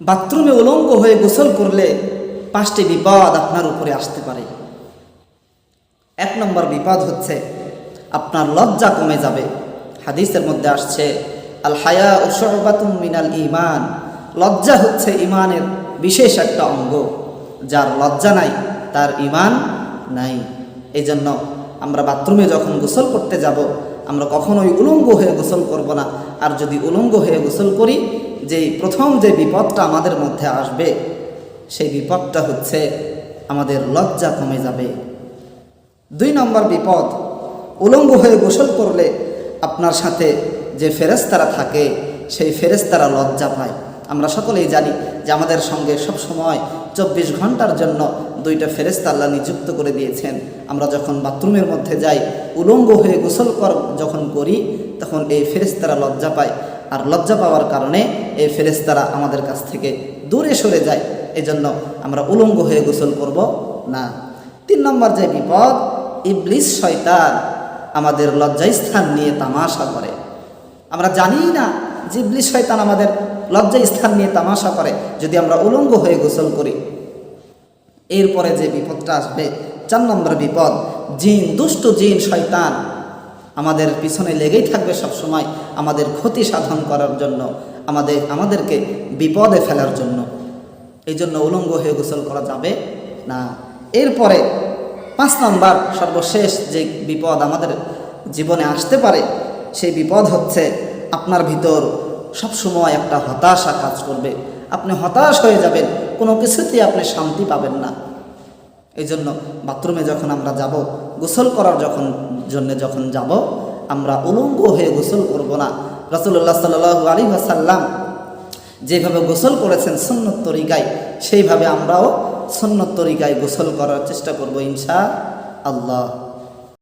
বাথরুমে উলঙ্গ হয়ে গোসল করলে 5টি বিপদ আপনার উপরে আসতে পারে। 1 নম্বর বিপদ হচ্ছে আপনার লজ্জা কমে যাবে। হাদিসের মধ্যে আসছে, আল হায়াউ শুবাতুম মিনাল ঈমান, লজ্জা হচ্ছে ঈমানের বিশেষ একটা অঙ্গ। যার লজ্জা নাই তার ঈমান নাই। এই জন্য আমরা বাথরুমে যখন গোসল করতে যাব, আমরা কখনোই উলঙ্গ হয়ে গোসল করব না। আর যদি উলঙ্গ হয়ে গোসল করি, প্রথম যে বিপদটা আমাদের মধ্যে আসবে, সেই বিপদটা হচ্ছে আমাদের লজ্জা কমে যাবে। 2 নম্বর বিপদ, উলঙ্গ হয়ে গোসল করলে আপনার সাথে যে ফেরেশতারা থাকে, সেই ফেরেশতারা লজ্জা পায়। আমরা সকলেই জানি যে আমাদের সঙ্গে সব সময় 24 ঘন্টার জন্য 2টা ফেরেশতা আল্লাহ নিযুক্ত করে দিয়েছেন। আমরা যখন বাথরুমের মধ্যে যাই, উলঙ্গ হয়ে গোসল যখন করি, তখন এই ফেরেশতারা লজ্জা পায়। আর লজ্জা পাওয়ার কারণে এই ফেরেশতারা আমাদের কাছ থেকে দূরে সরে যায়। এজন্য আমরা উলঙ্গ হয়ে গোসল করব না। 3 নম্বর যে বিপদ, ইবলিস শয়তান আমাদের লজ্জাস্থান নিয়ে তামাশা করে। আমরা জানি না যে ইবলিস শয়তান আমাদের লজ্জাস্থান নিয়ে তামাশা করে যদি আমরা উলঙ্গ হয়ে গোসল করি। এরপরে যে বিপদটা আসবে, 4 নম্বর বিপদ, জিন, দুষ্ট জিন শয়তান আমাদের পিছনে লেগেই থাকবে সব সময়, আমাদের ক্ষতি সাধন করার জন্য, আমাদেরকে বিপদে ফেলার জন্য। এই জন্য উলঙ্গ হয়ে গোসল করা যাবে না। এরপরে 5 নম্বর সর্বশেষ যে বিপদ আমাদের জীবনে আসতে পারে, সেই বিপদ হচ্ছে আপনার ভিতর সবসময় একটা হতাশা কাজ করবে। আপনি হতাশ হয়ে যাবেন, কোনো কিছুতেই আপনি শান্তি পাবেন না। এই জন্য বাথরুমে যখন আমরা যাব, গোসল করার যখন যাব, আমরা উলঙ্গ হয়ে গোসল করব না। রাসূলুল্লাহ সাল্লাল্লাহু আলাইহি ওয়াসাল্লাম যেভাবে গোসল করেছেন সুন্নত তরিকায়, সেইভাবে আমরাও সুন্নত তরিকায় গোসল করার চেষ্টা করব ইনশাআল্লাহ।